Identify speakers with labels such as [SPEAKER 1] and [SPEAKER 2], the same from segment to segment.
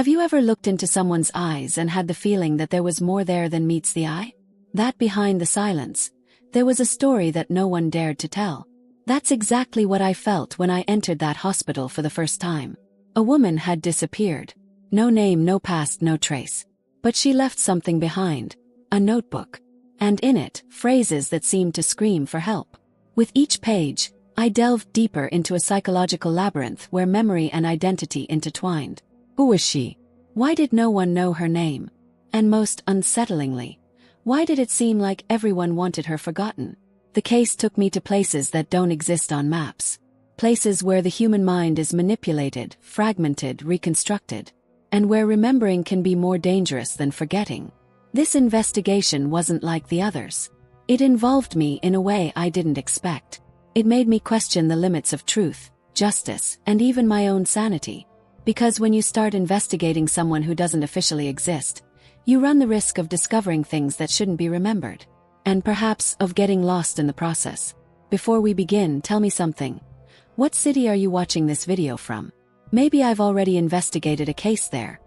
[SPEAKER 1] Have you ever looked into someone's eyes and had the feeling that there was more there than meets the eye? That behind the silence, there was a story that no one dared to tell. That's exactly what I felt when I entered that hospital for the first time. A woman had disappeared. No name, no past, no trace. But she left something behind, a notebook. And in it, phrases that seemed to scream for help. With each page, I delved deeper into a psychological labyrinth where memory and identity intertwined. Who was she? Why did no one know her name? And most unsettlingly, why did it seem like everyone wanted her forgotten? The case took me to places that don't exist on maps. Places where the human mind is manipulated, fragmented, reconstructed, and where remembering can be more dangerous than forgetting. This investigation wasn't like the others. It involved me in a way I didn't expect. It made me question the limits of truth, justice, and even my own sanity. Because when you start investigating someone who doesn't officially exist, you run the risk of discovering things that shouldn't be remembered. And perhaps of getting lost in the process. Before we begin, tell me something. What city are you watching this video from? Maybe I've already investigated a case there.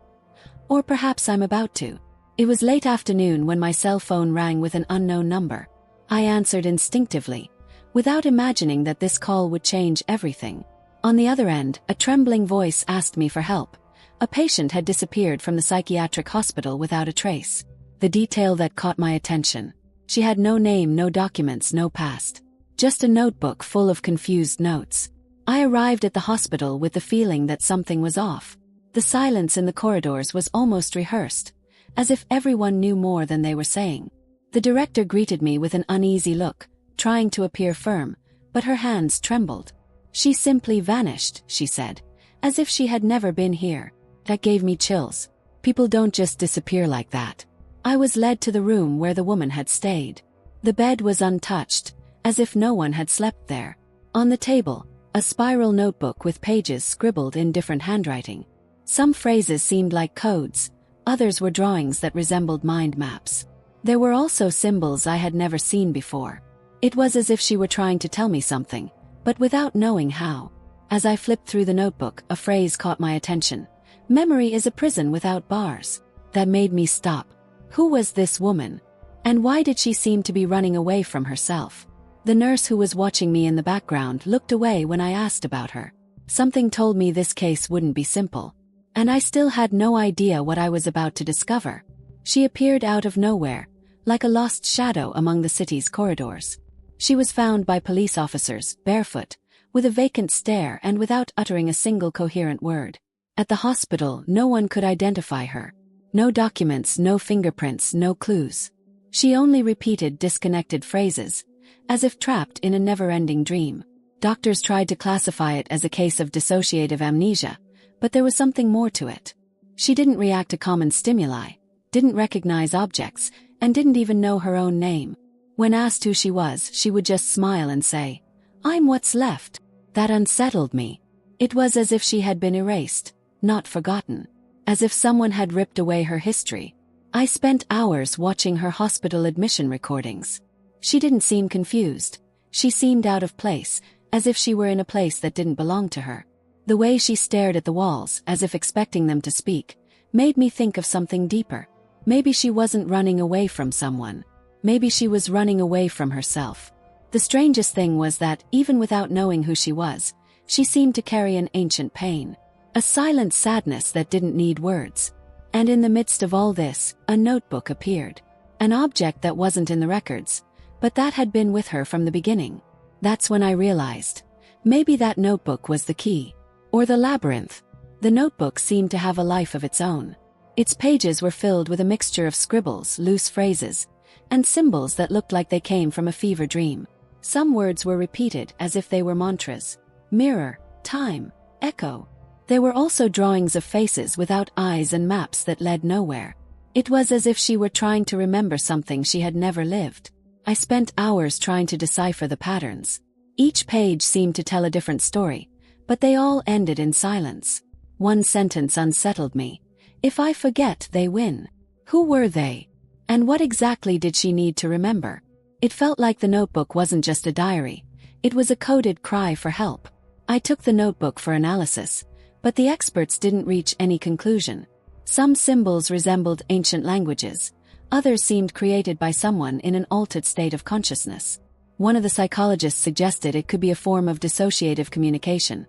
[SPEAKER 1] Or perhaps I'm about to. It was late afternoon when my cell phone rang with an unknown number. I answered instinctively, without imagining that this call would change everything. On the other end, a trembling voice asked me for help. A patient had disappeared from the psychiatric hospital without a trace. The detail that caught my attention. She had no name, no documents, no past. Just a notebook full of confused notes. I arrived at the hospital with the feeling that something was off. The silence in the corridors was almost rehearsed, as if everyone knew more than they were saying. The director greeted me with an uneasy look, trying to appear firm, but her hands trembled. She simply vanished, she said, as if she had never been here. That gave me chills. People don't just disappear like that. I was led to the room where the woman had stayed. The bed was untouched, as if no one had slept there. On the table, a spiral notebook with pages scribbled in different handwriting. Some phrases seemed like codes, others were drawings that resembled mind maps. There were also symbols I had never seen before. It was as if she were trying to tell me something, but without knowing how. As I flipped through the notebook, a phrase caught my attention. Memory is a prison without bars. That made me stop. Who was this woman? And why did she seem to be running away from herself? The nurse who was watching me in the background looked away when I asked about her. Something told me this case wouldn't be simple. And I still had no idea what I was about to discover. She appeared out of nowhere, like a lost shadow among the city's corridors. She was found by police officers, barefoot, with a vacant stare and without uttering a single coherent word. At the hospital, no one could identify her. No documents, no fingerprints, no clues. She only repeated disconnected phrases, as if trapped in a never-ending dream. Doctors tried to classify it as a case of dissociative amnesia, but there was something more to it. She didn't react to common stimuli, didn't recognize objects, and didn't even know her own name. When asked who she was, she would just smile and say, "I'm what's left." That unsettled me. It was as if she had been erased, not forgotten. As if someone had ripped away her history. I spent hours watching her hospital admission recordings. She didn't seem confused. She seemed out of place, as if she were in a place that didn't belong to her. The way she stared at the walls, as if expecting them to speak, made me think of something deeper. Maybe she wasn't running away from someone. Maybe she was running away from herself. The strangest thing was that, even without knowing who she was, she seemed to carry an ancient pain. A silent sadness that didn't need words. And in the midst of all this, a notebook appeared. An object that wasn't in the records, but that had been with her from the beginning. That's when I realized. Maybe that notebook was the key. Or the labyrinth. The notebook seemed to have a life of its own. Its pages were filled with a mixture of scribbles, loose phrases, and symbols that looked like they came from a fever dream. Some words were repeated as if they were mantras. Mirror, time, echo. There were also drawings of faces without eyes and maps that led nowhere. It was as if she were trying to remember something she had never lived. I spent hours trying to decipher the patterns. Each page seemed to tell a different story, but they all ended in silence. One sentence unsettled me. If I forget, they win. Who were they? And what exactly did she need to remember? It felt like the notebook wasn't just a diary. It was a coded cry for help. I took the notebook for analysis, but the experts didn't reach any conclusion. Some symbols resembled ancient languages, others seemed created by someone in an altered state of consciousness. One of the psychologists suggested it could be a form of dissociative communication,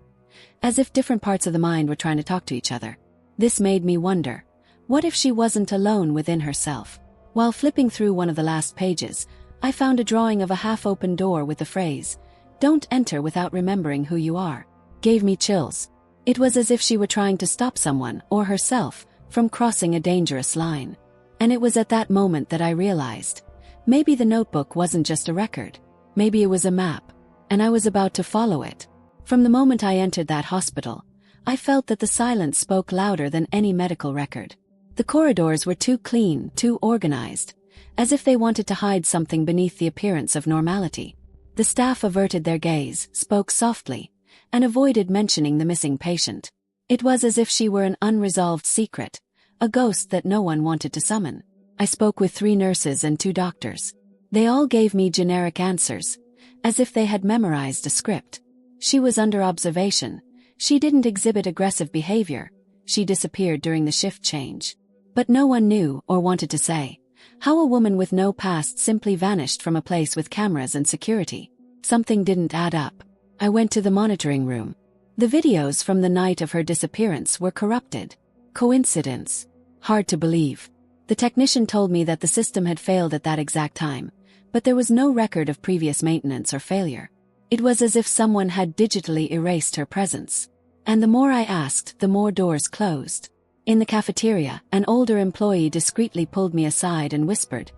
[SPEAKER 1] as if different parts of the mind were trying to talk to each other. This made me wonder, what if she wasn't alone within herself? While flipping through one of the last pages, I found a drawing of a half-open door with the phrase, "Don't enter without remembering who you are." Gave me chills. It was as if she were trying to stop someone, or herself, from crossing a dangerous line. And it was at that moment that I realized, maybe the notebook wasn't just a record. Maybe it was a map, and I was about to follow it. From the moment I entered that hospital, I felt that the silence spoke louder than any medical record. The corridors were too clean, too organized, as if they wanted to hide something beneath the appearance of normality. The staff averted their gaze, spoke softly, and avoided mentioning the missing patient. It was as if she were an unresolved secret, a ghost that no one wanted to summon. I spoke with 3 nurses and 2 doctors. They all gave me generic answers, as if they had memorized a script. She was under observation. She didn't exhibit aggressive behavior. She disappeared during the shift change. But no one knew, or wanted to say, how a woman with no past simply vanished from a place with cameras and security. Something didn't add up. I went to the monitoring room. The videos from the night of her disappearance were corrupted. Coincidence? Hard to believe. The technician told me that the system had failed at that exact time, but there was no record of previous maintenance or failure. It was as if someone had digitally erased her presence. And the more I asked, the more doors closed. In the cafeteria, an older employee discreetly pulled me aside and whispered,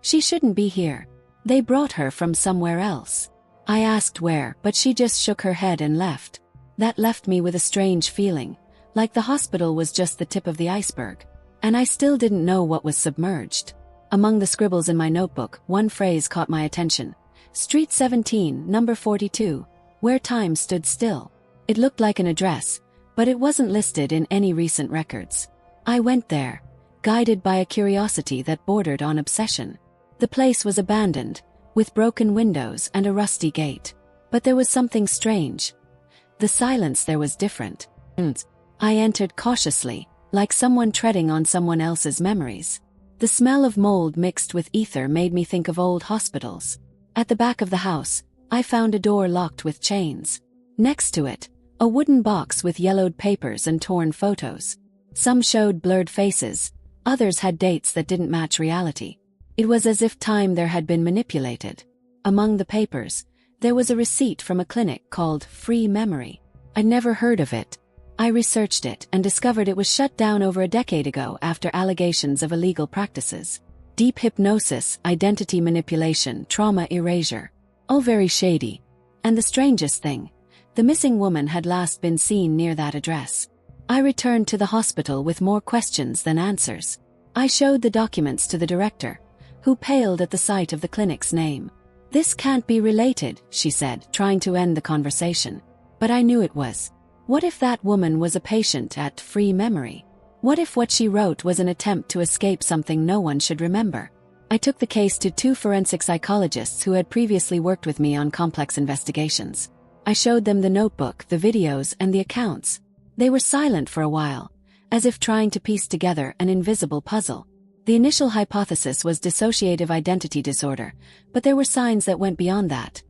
[SPEAKER 1] "She shouldn't be here. They brought her from somewhere else." I asked where, but she just shook her head and left. That left me with a strange feeling, like the hospital was just the tip of the iceberg. And I still didn't know what was submerged. Among the scribbles in my notebook, one phrase caught my attention. Street 17, number 42, where time stood still. It looked like an address, but it wasn't listed in any recent records. I went there, guided by a curiosity that bordered on obsession. The place was abandoned, with broken windows and a rusty gate. But there was something strange. The silence there was different. I entered cautiously, like someone treading on someone else's memories. The smell of mold mixed with ether made me think of old hospitals. At the back of the house, I found a door locked with chains. Next to it, a wooden box with yellowed papers and torn photos. Some showed blurred faces, others had dates that didn't match reality. It was as if time there had been manipulated. Among the papers, there was a receipt from a clinic called Free Memory. I'd never heard of it. I researched it and discovered it was shut down over a decade ago after allegations of illegal practices. Deep hypnosis, identity manipulation, trauma erasure. All very shady. And the strangest thing, the missing woman had last been seen near that address. I returned to the hospital with more questions than answers. I showed the documents to the director, who paled at the sight of the clinic's name. "This can't be related," she said, trying to end the conversation. But I knew it was. What if that woman was a patient at Free Memory? What if what she wrote was an attempt to escape something no one should remember? I took the case to 2 forensic psychologists who had previously worked with me on complex investigations. I showed them the notebook, the videos, and the accounts. They were silent for a while, as if trying to piece together an invisible puzzle. The initial hypothesis was dissociative identity disorder, but there were signs that went beyond that.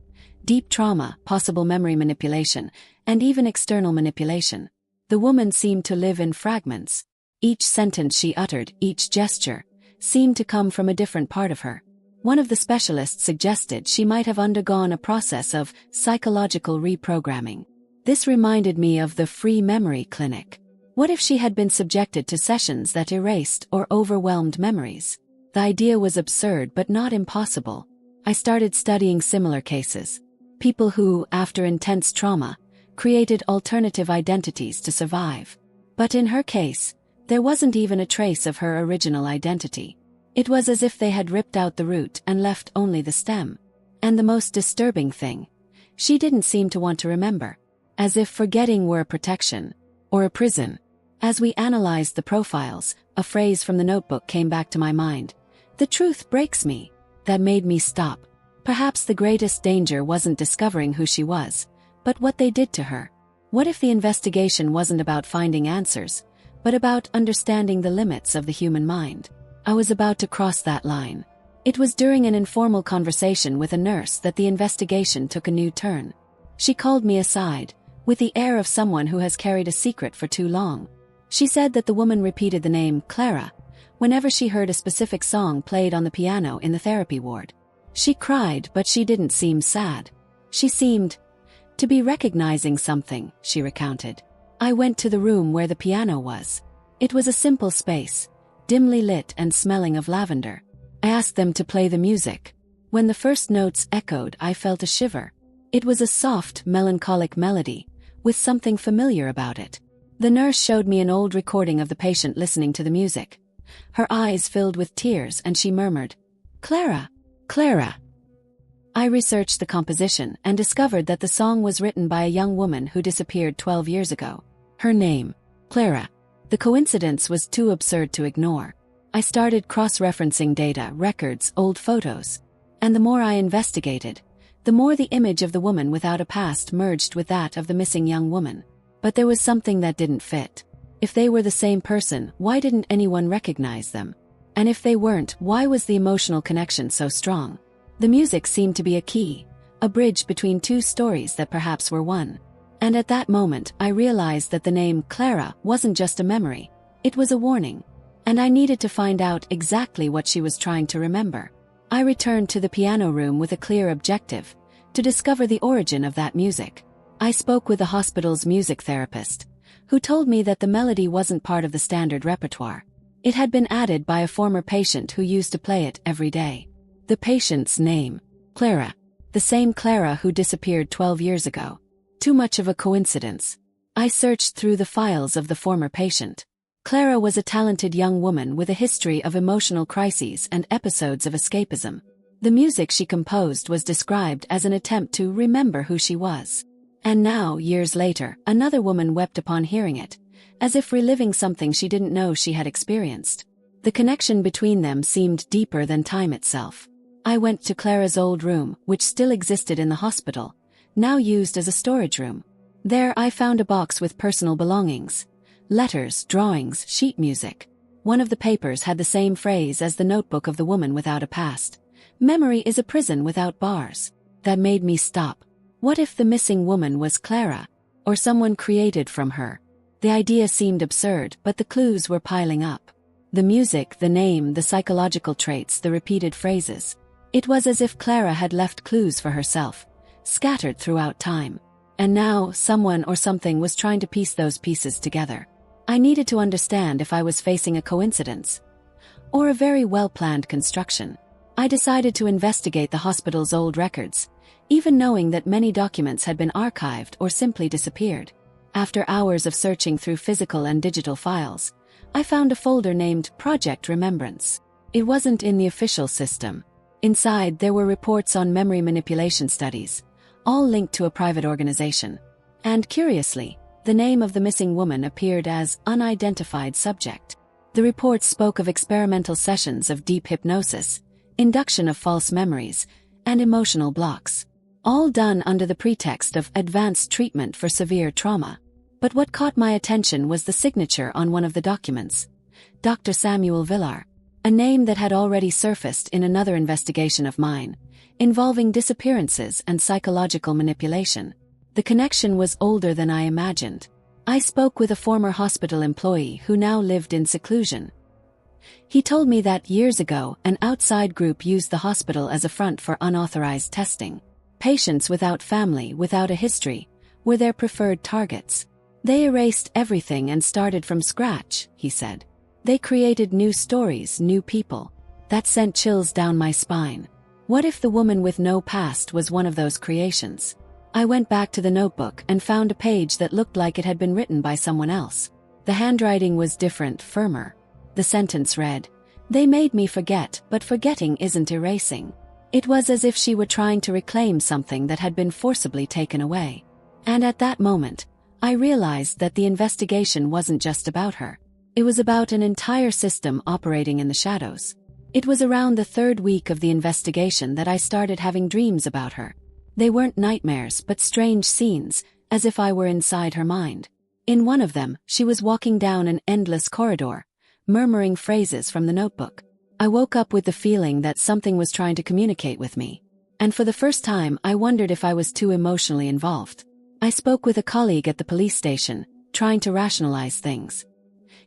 [SPEAKER 1] Deep trauma, possible memory manipulation, and even external manipulation. The woman seemed to live in fragments. Each sentence she uttered, each gesture, seemed to come from a different part of her. One of the specialists suggested she might have undergone a process of psychological reprogramming. This reminded me of the Free Memory Clinic. What if she had been subjected to sessions that erased or overwhelmed memories? The idea was absurd but not impossible. I started studying similar cases. People who, after intense trauma, created alternative identities to survive. But in her case, there wasn't even a trace of her original identity. It was as if they had ripped out the root and left only the stem. And the most disturbing thing, she didn't seem to want to remember. As if forgetting were a protection, or a prison. As we analyzed the profiles, a phrase from the notebook came back to my mind. "The truth breaks me." That made me stop. Perhaps the greatest danger wasn't discovering who she was, but what they did to her. What if the investigation wasn't about finding answers, but about understanding the limits of the human mind. I was about to cross that line. It was during an informal conversation with a nurse that the investigation took a new turn. She called me aside, with the air of someone who has carried a secret for too long. She said that the woman repeated the name Clara whenever she heard a specific song played on the piano in the therapy ward. She cried, but she didn't seem sad. She seemed to be recognizing something, she recounted. I went to the room where the piano was. It was a simple space, dimly lit and smelling of lavender. I asked them to play the music. When the first notes echoed, I felt a shiver. It was a soft, melancholic melody, with something familiar about it. The nurse showed me an old recording of the patient listening to the music. Her eyes filled with tears and she murmured, "Clara, Clara." I researched the composition and discovered that the song was written by a young woman who disappeared 12 years ago. Her name, Clara. The coincidence was too absurd to ignore. I started cross-referencing data, records, old photos. And the more I investigated, the more the image of the woman without a past merged with that of the missing young woman. But there was something that didn't fit. If they were the same person, why didn't anyone recognize them? And if they weren't, why was the emotional connection so strong? The music seemed to be a key, a bridge between two stories that perhaps were one. And at that moment, I realized that the name Clara wasn't just a memory. It was a warning. And I needed to find out exactly what she was trying to remember. I returned to the piano room with a clear objective: to discover the origin of that music. I spoke with the hospital's music therapist, who told me that the melody wasn't part of the standard repertoire. It had been added by a former patient who used to play it every day. The patient's name, Clara. The same Clara who disappeared 12 years ago. Too much of a coincidence. I searched through the files of the former patient. Clara was a talented young woman with a history of emotional crises and episodes of escapism. The music she composed was described as an attempt to remember who she was. And now, years later, another woman wept upon hearing it, as if reliving something she didn't know she had experienced. The connection between them seemed deeper than time itself. I went to Clara's old room, which still existed in the hospital, now used as a storage room. There I found a box with personal belongings. Letters, drawings, sheet music. One of the papers had the same phrase as the notebook of the woman without a past. "Memory is a prison without bars." That made me stop. What if the missing woman was Clara, or someone created from her? The idea seemed absurd, but the clues were piling up. The music, the name, the psychological traits, the repeated phrases. It was as if Clara had left clues for herself, scattered throughout time. And now, someone or something was trying to piece those pieces together. I needed to understand if I was facing a coincidence, or a very well-planned construction. I decided to investigate the hospital's old records, even knowing that many documents had been archived or simply disappeared. After hours of searching through physical and digital files, I found a folder named Project Remembrance. It wasn't in the official system. Inside, there were reports on memory manipulation studies, all linked to a private organization. And curiously, the name of the missing woman appeared as unidentified subject. The reports spoke of experimental sessions of deep hypnosis, induction of false memories, and emotional blocks, all done under the pretext of advanced treatment for severe trauma. But what caught my attention was the signature on one of the documents. Dr. Samuel Villar, a name that had already surfaced in another investigation of mine, involving disappearances and psychological manipulation. The connection was older than I imagined. I spoke with a former hospital employee who now lived in seclusion. He told me that years ago, an outside group used the hospital as a front for unauthorized testing. Patients without family, without a history, were their preferred targets. They erased everything and started from scratch, he said. They created new stories, new people. That sent chills down my spine. What if the woman with no past was one of those creations? I went back to the notebook and found a page that looked like it had been written by someone else. The handwriting was different, firmer. The sentence read, "They made me forget, but forgetting isn't erasing." It was as if she were trying to reclaim something that had been forcibly taken away. And at that moment, I realized that the investigation wasn't just about her. It was about an entire system operating in the shadows. It was around the third week of the investigation that I started having dreams about her. They weren't nightmares but strange scenes, as if I were inside her mind. In one of them, she was walking down an endless corridor, murmuring phrases from the notebook. I woke up with the feeling that something was trying to communicate with me. And for the first time, I wondered if I was too emotionally involved. I spoke with a colleague at the police station, trying to rationalize things.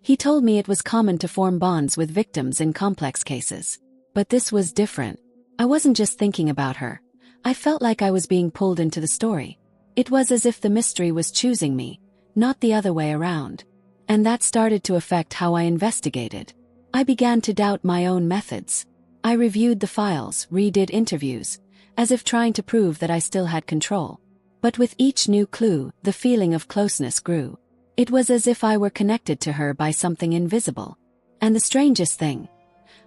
[SPEAKER 1] He told me it was common to form bonds with victims in complex cases. But this was different. I wasn't just thinking about her. I felt like I was being pulled into the story. It was as if the mystery was choosing me, not the other way around. And that started to affect how I investigated. I began to doubt my own methods. I reviewed the files, redid interviews, as if trying to prove that I still had control. But with each new clue, the feeling of closeness grew. It was as if I were connected to her by something invisible. And the strangest thing,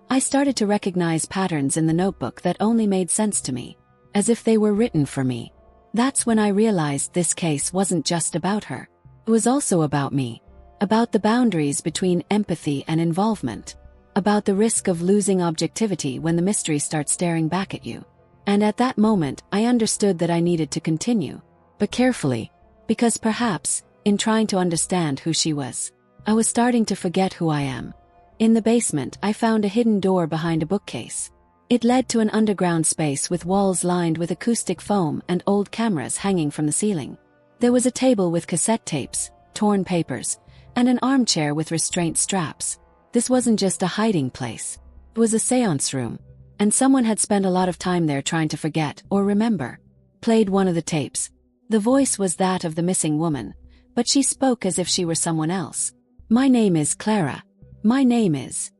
[SPEAKER 1] I started to recognize patterns in the notebook that only made sense to me, as if they were written for me. That's when I realized this case wasn't just about her. It was also about me. About the boundaries between empathy and involvement. About the risk of losing objectivity when the mystery starts staring back at you. And at that moment, I understood that I needed to continue. But carefully. Because perhaps, in trying to understand who she was, I was starting to forget who I am. In the basement, I found a hidden door behind a bookcase. It led to an underground space with walls lined with acoustic foam and old cameras hanging from the ceiling. There was a table with cassette tapes, torn papers, and an armchair with restraint straps. This wasn't just a hiding place. It was a seance room. And someone had spent a lot of time there trying to forget or remember. Played one of the tapes. The voice was that of the missing woman, but she spoke as if she were someone else. "My name is Clara. My name is..."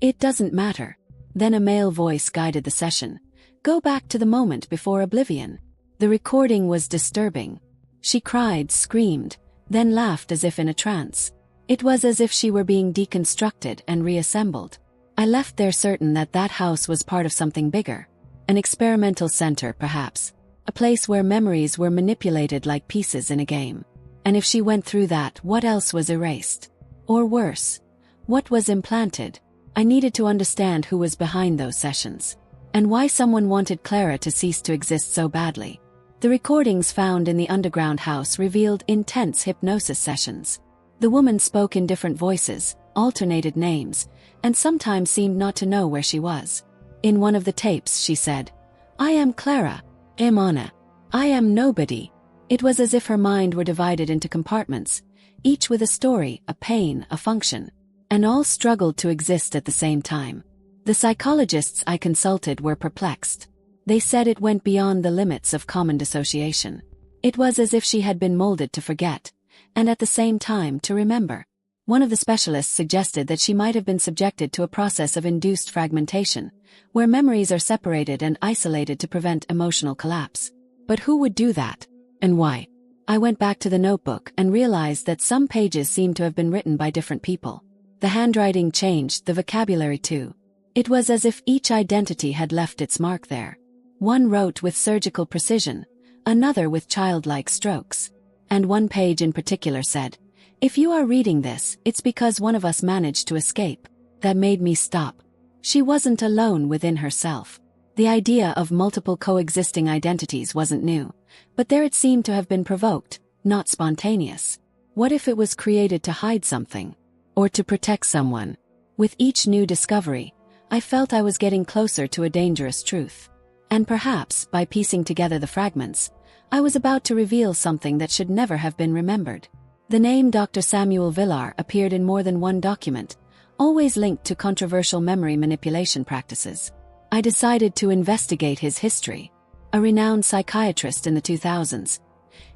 [SPEAKER 1] "It doesn't matter." Then a male voice guided the session. "Go back to the moment before oblivion." The recording was disturbing. She cried, screamed, then laughed as if in a trance. It was as if she were being deconstructed and reassembled. I left there certain that that house was part of something bigger. An experimental center, perhaps. A place where memories were manipulated like pieces in a game. And if she went through that, what else was erased? Or worse, what was implanted? I needed to understand who was behind those sessions. And why someone wanted Clara to cease to exist so badly. The recordings found in the underground house revealed intense hypnosis sessions. The woman spoke in different voices, alternated names, and sometimes seemed not to know where she was. In one of the tapes she said, "I am Clara. I'm Anna. I am nobody." It was as if her mind were divided into compartments, each with a story, a pain, a function, and all struggled to exist at the same time. The psychologists I consulted were perplexed. They said it went beyond the limits of common dissociation. It was as if she had been molded to forget, and at the same time to remember. One of the specialists suggested that she might have been subjected to a process of induced fragmentation, where memories are separated and isolated to prevent emotional collapse. But who would do that? And why? I went back to the notebook and realized that some pages seemed to have been written by different people. The handwriting changed, the vocabulary too. It was as if each identity had left its mark there. One wrote with surgical precision, another with childlike strokes. And one page in particular said, "If you are reading this, it's because one of us managed to escape." That made me stop. She wasn't alone within herself. The idea of multiple coexisting identities wasn't new, but there it seemed to have been provoked, not spontaneous. What if it was created to hide something? Or to protect someone? With each new discovery, I felt I was getting closer to a dangerous truth. And perhaps, by piecing together the fragments, I was about to reveal something that should never have been remembered. The name Dr. Samuel Villar appeared in more than one document, always linked to controversial memory manipulation practices. I decided to investigate his history. A renowned psychiatrist in the 2000s.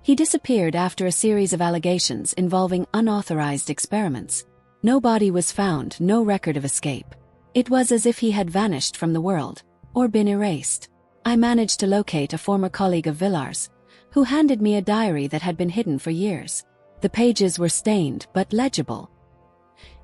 [SPEAKER 1] He disappeared after a series of allegations involving unauthorized experiments. No body was found, no record of escape. It was as if he had vanished from the world, or been erased. I managed to locate a former colleague of Villar's, who handed me a diary that had been hidden for years. The pages were stained but legible.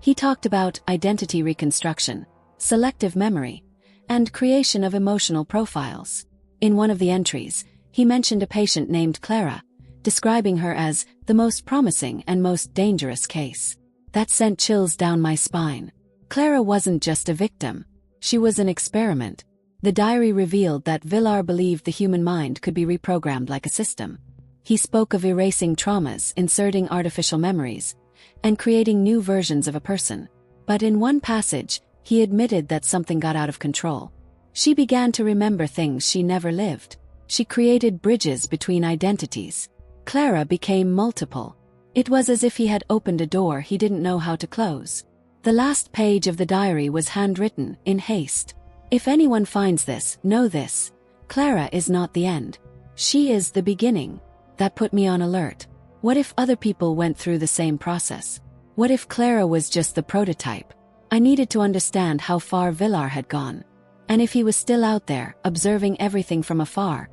[SPEAKER 1] He talked about identity reconstruction, selective memory, and creation of emotional profiles. In one of the entries, he mentioned a patient named Clara, describing her as the most promising and most dangerous case. That sent chills down my spine. Clara wasn't just a victim. She was an experiment. The diary revealed that Villar believed the human mind could be reprogrammed like a system. He spoke of erasing traumas, inserting artificial memories, and creating new versions of a person. But in one passage, he admitted that something got out of control. She began to remember things she never lived. She created bridges between identities. Clara became multiple. It was as if he had opened a door he didn't know how to close. The last page of the diary was handwritten, in haste. If anyone finds this, know this. Clara is not the end. She is the beginning. That put me on alert. What if other people went through the same process? What if Clara was just the prototype? I needed to understand how far Villar had gone. And if he was still out there, observing everything from afar,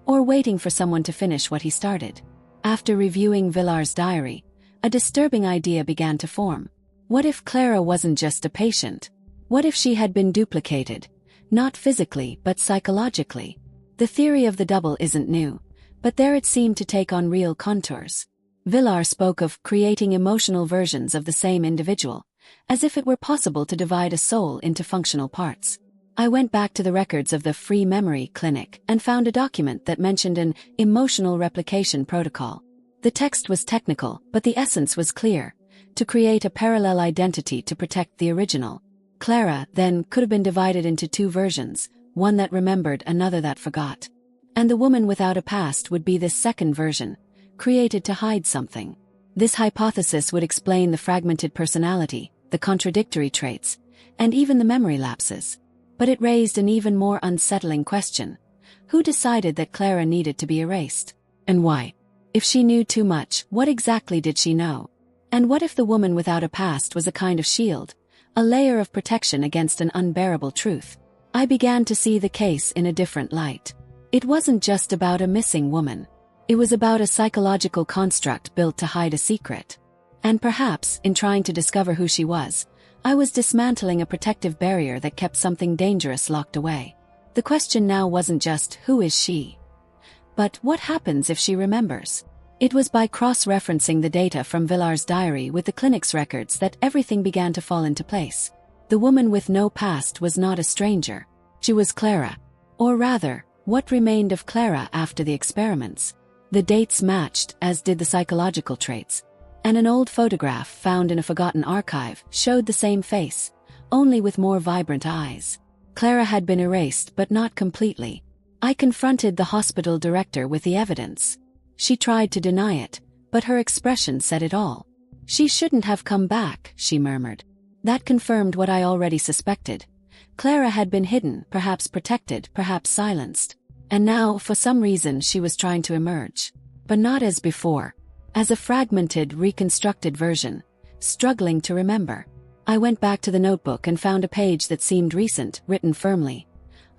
[SPEAKER 1] or waiting for someone to finish what he started. After reviewing Villar's diary, a disturbing idea began to form. What if Clara wasn't just a patient? What if she had been duplicated? Not physically, but psychologically. The theory of the double isn't new, but there it seemed to take on real contours. Villar spoke of creating emotional versions of the same individual, as if it were possible to divide a soul into functional parts. I went back to the records of the Free Memory Clinic and found a document that mentioned an emotional replication protocol. The text was technical, but the essence was clear: to create a parallel identity to protect the original. Clara, then, could have been divided into two versions, one that remembered, another that forgot. And the woman without a past would be this second version, created to hide something. This hypothesis would explain the fragmented personality, the contradictory traits, and even the memory lapses. But it raised an even more unsettling question. Who decided that Clara needed to be erased? And why? If she knew too much, what exactly did she know? And what if the woman without a past was a kind of shield, a layer of protection against an unbearable truth? I began to see the case in a different light. It wasn't just about a missing woman. It was about a psychological construct built to hide a secret. And perhaps, in trying to discover who she was, I was dismantling a protective barrier that kept something dangerous locked away. The question now wasn't just, who is she? But what happens if she remembers? It was by cross-referencing the data from Villar's diary with the clinic's records that everything began to fall into place. The woman with no past was not a stranger. She was Clara. Or rather, what remained of Clara after the experiments. The dates matched, as did the psychological traits. And an old photograph found in a forgotten archive showed the same face, only with more vibrant eyes. Clara had been erased, but not completely. I confronted the hospital director with the evidence. She tried to deny it, but her expression said it all. She shouldn't have come back, she murmured. That confirmed what I already suspected. Clara had been hidden, perhaps protected, perhaps silenced. And now, for some reason, she was trying to emerge. But not as before. As a fragmented, reconstructed version, struggling to remember. I went back to the notebook and found a page that seemed recent, written firmly.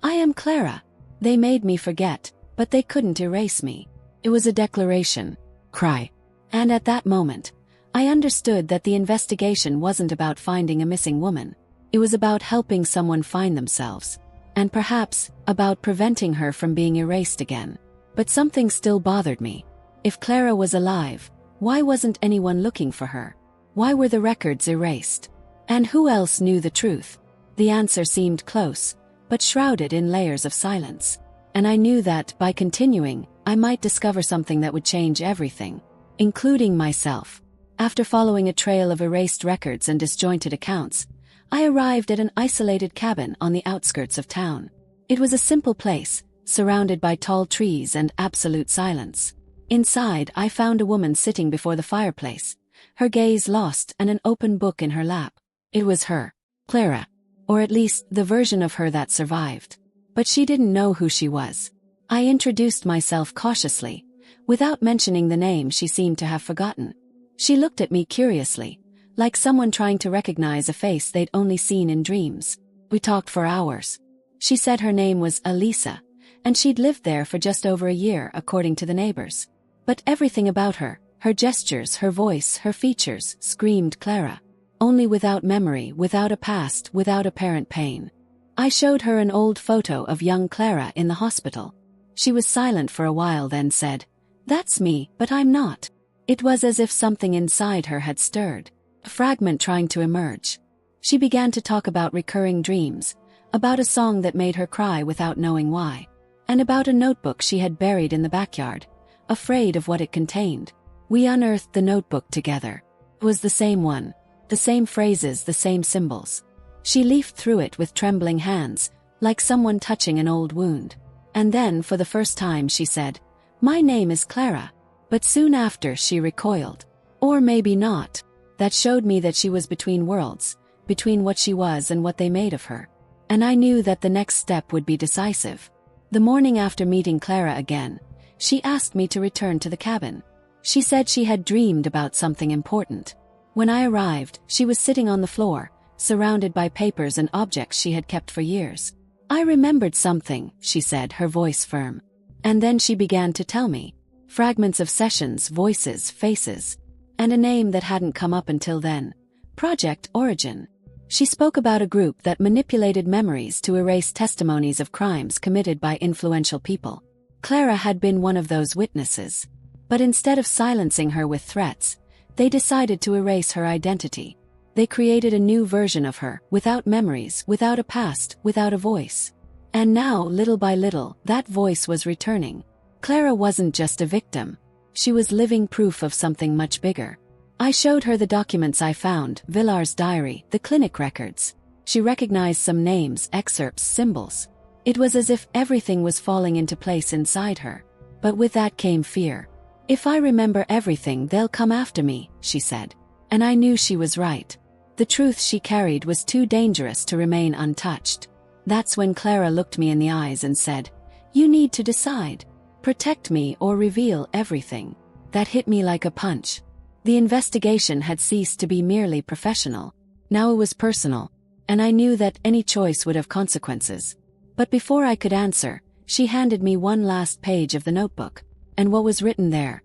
[SPEAKER 1] I am Clara. They made me forget, but they couldn't erase me. It was a declaration. Cry. And at that moment, I understood that the investigation wasn't about finding a missing woman. It was about helping someone find themselves. And perhaps, about preventing her from being erased again. But something still bothered me. If Clara was alive, why wasn't anyone looking for her? Why were the records erased? And who else knew the truth? The answer seemed close, but shrouded in layers of silence. And I knew that, by continuing, I might discover something that would change everything, including myself. After following a trail of erased records and disjointed accounts, I arrived at an isolated cabin on the outskirts of town. It was a simple place, surrounded by tall trees and absolute silence. Inside, I found a woman sitting before the fireplace, her gaze lost and an open book in her lap. It was her, Clara, or at least the version of her that survived. But she didn't know who she was. I introduced myself cautiously, without mentioning the name she seemed to have forgotten. She looked at me curiously, like someone trying to recognize a face they'd only seen in dreams. We talked for hours. She said her name was Elisa, and she'd lived there for just over a year according to the neighbors. But everything about her, her gestures, her voice, her features, screamed Clara. Only without memory, without a past, without apparent pain. I showed her an old photo of young Clara in the hospital. She was silent for a while, then said, "That's me, but I'm not." It was as if something inside her had stirred, a fragment trying to emerge. She began to talk about recurring dreams, about a song that made her cry without knowing why, and about a notebook she had buried in the backyard, afraid of what it contained. We unearthed the notebook together. It was the same one, the same phrases, the same symbols. She leafed through it with trembling hands, like someone touching an old wound. And then, for the first time, she said, "My name is Clara." But soon after she recoiled. Or maybe not. That showed me that she was between worlds, between what she was and what they made of her. And I knew that the next step would be decisive. The morning after meeting Clara again, she asked me to return to the cabin. She said she had dreamed about something important. When I arrived, she was sitting on the floor, surrounded by papers and objects she had kept for years. "I remembered something," she said, her voice firm. And then she began to tell me. Fragments of sessions, voices, faces. And a name that hadn't come up until then. Project Origin. She spoke about a group that manipulated memories to erase testimonies of crimes committed by influential people. Clara had been one of those witnesses. But instead of silencing her with threats, they decided to erase her identity. They created a new version of her, without memories, without a past, without a voice. And now, little by little, that voice was returning. Clara wasn't just a victim. She was living proof of something much bigger. I showed her the documents I found, Villar's diary, the clinic records. She recognized some names, excerpts, symbols. It was as if everything was falling into place inside her. But with that came fear. "If I remember everything, they'll come after me," she said. And I knew she was right. The truth she carried was too dangerous to remain untouched. That's when Clara looked me in the eyes and said, "You need to decide. Protect me or reveal everything." That hit me like a punch. The investigation had ceased to be merely professional. Now it was personal. And I knew that any choice would have consequences. But before I could answer, she handed me one last page of the notebook. And what was written there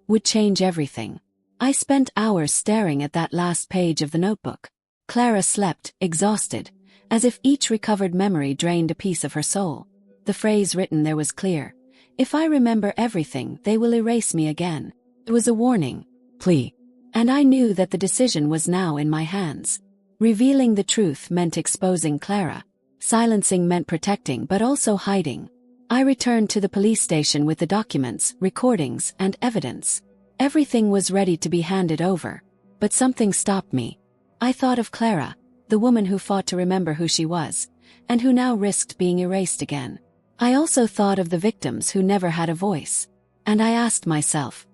[SPEAKER 1] would change everything. I spent hours staring at that last page of the notebook. Clara slept, exhausted, as if each recovered memory drained a piece of her soul. The phrase written there was clear. "If I remember everything, they will erase me again." It was a warning, plea. And I knew that the decision was now in my hands. Revealing the truth meant exposing Clara. Silencing meant protecting but also hiding. I returned to the police station with the documents, recordings, and evidence. Everything was ready to be handed over. But something stopped me. I thought of Clara, the woman who fought to remember who she was, and who now risked being erased again. I also thought of the victims who never had a voice. And I asked myself,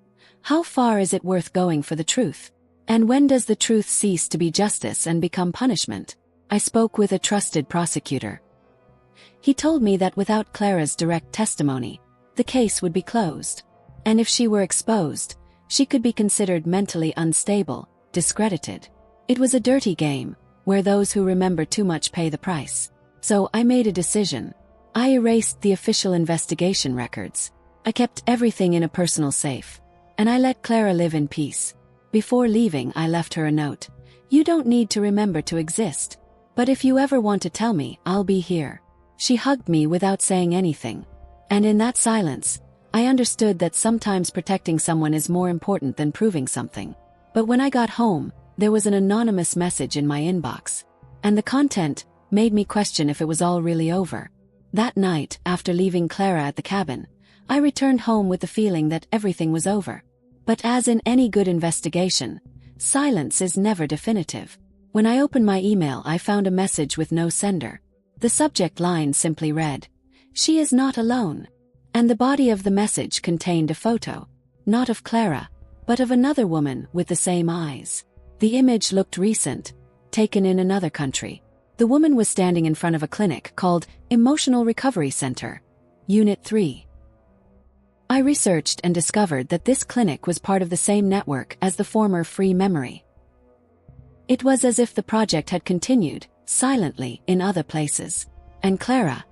[SPEAKER 1] how far is it worth going for the truth? And when does the truth cease to be justice and become punishment? I spoke with a trusted prosecutor. He told me that without Clara's direct testimony, the case would be closed. And if she were exposed, she could be considered mentally unstable, discredited. It was a dirty game, where those who remember too much pay the price. So I made a decision. I erased the official investigation records. I kept everything in a personal safe. And I let Clara live in peace. Before leaving, I left her a note. "You don't need to remember to exist. But if you ever want to tell me, I'll be here." She hugged me without saying anything. And in that silence, I understood that sometimes protecting someone is more important than proving something. But when I got home, there was an anonymous message in my inbox. And the content made me question if it was all really over. That night, after leaving Clara at the cabin, I returned home with the feeling that everything was over. But as in any good investigation, silence is never definitive. When I opened my email, I found a message with no sender. The subject line simply read, "She is not alone." And the body of the message contained a photo, not of Clara, but of another woman with the same eyes. The image looked recent, taken in another country. The woman was standing in front of a clinic called Emotional Recovery Center, Unit 3. I researched and discovered that this clinic was part of the same network as the former Free Memory. It was as if the project had continued, silently, in other places. And Clara?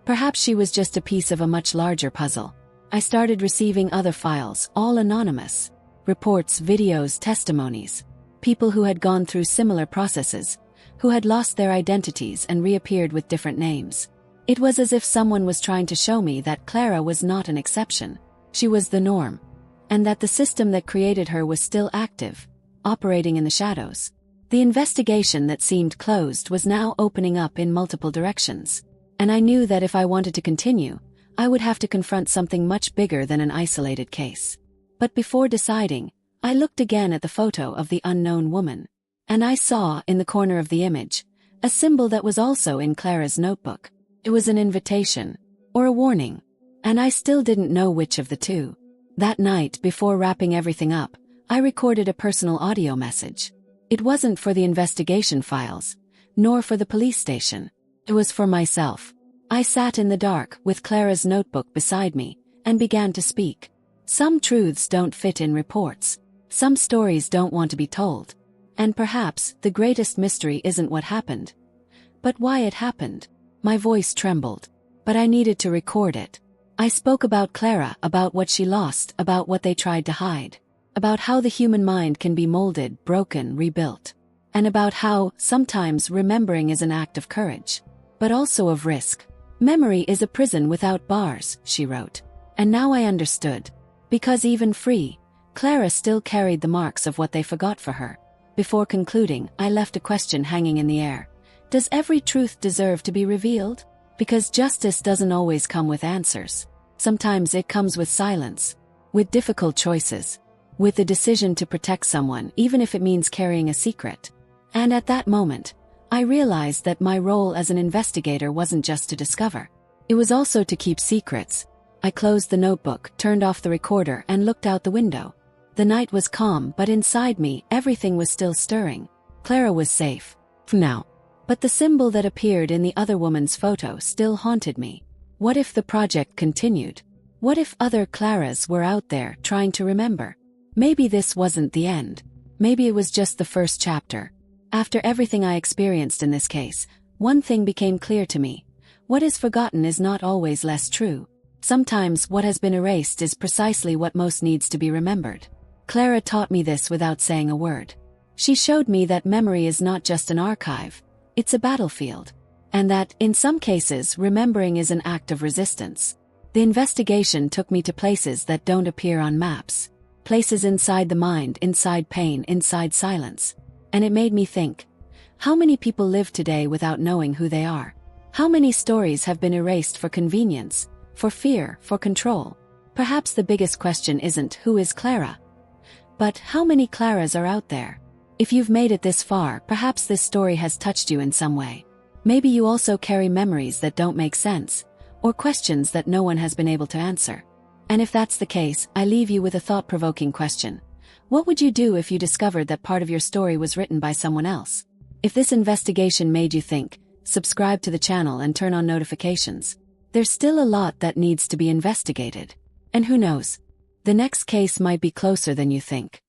[SPEAKER 1] Perhaps she was just a piece of a much larger puzzle. I started receiving other files, all anonymous. Reports, videos, testimonies. People who had gone through similar processes, who had lost their identities and reappeared with different names. It was as if someone was trying to show me that Clara was not an exception. She was the norm. And that the system that created her was still active, operating in the shadows. The investigation that seemed closed was now opening up in multiple directions. And I knew that if I wanted to continue, I would have to confront something much bigger than an isolated case. But before deciding, I looked again at the photo of the unknown woman. And I saw, in the corner of the image, a symbol that was also in Clara's notebook. It was an invitation, or a warning. And I still didn't know which of the two. That night, before wrapping everything up, I recorded a personal audio message. It wasn't for the investigation files, nor for the police station. It was for myself. I sat in the dark, with Clara's notebook beside me, and began to speak. Some truths don't fit in reports. Some stories don't want to be told. And perhaps the greatest mystery isn't what happened, but why it happened. My voice trembled, but I needed to record it. I spoke about Clara, about what she lost, about what they tried to hide, about how the human mind can be molded, broken, rebuilt, and about how, sometimes, remembering is an act of courage, but also of risk. Memory is a prison without bars, she wrote. And now I understood. Because even free, Clara still carried the marks of what they forgot for her. Before concluding, I left a question hanging in the air. Does every truth deserve to be revealed? Because justice doesn't always come with answers. Sometimes it comes with silence, with difficult choices, with the decision to protect someone even if it means carrying a secret. And at that moment, I realized that my role as an investigator wasn't just to discover. It was also to keep secrets. I closed the notebook, turned off the recorder, and looked out the window. The night was calm, but inside me, everything was still stirring. Clara was safe. For now. But the symbol that appeared in the other woman's photo still haunted me. What if the project continued? What if other Claras were out there trying to remember? Maybe this wasn't the end. Maybe it was just the first chapter. After everything I experienced in this case, one thing became clear to me. What is forgotten is not always less true. Sometimes what has been erased is precisely what most needs to be remembered. Clara taught me this without saying a word. She showed me that memory is not just an archive, it's a battlefield. And that, in some cases, remembering is an act of resistance. The investigation took me to places that don't appear on maps. Places inside the mind, inside pain, inside silence. And it made me think. How many people live today without knowing who they are? How many stories have been erased for convenience, for fear, for control? Perhaps the biggest question isn't who is Clara, but how many Claras are out there? If you've made it this far, perhaps this story has touched you in some way. Maybe you also carry memories that don't make sense, or questions that no one has been able to answer. And if that's the case, I leave you with a thought-provoking question. What would you do if you discovered that part of your story was written by someone else? If this investigation made you think, subscribe to the channel and turn on notifications. There's still a lot that needs to be investigated. And who knows? The next case might be closer than you think.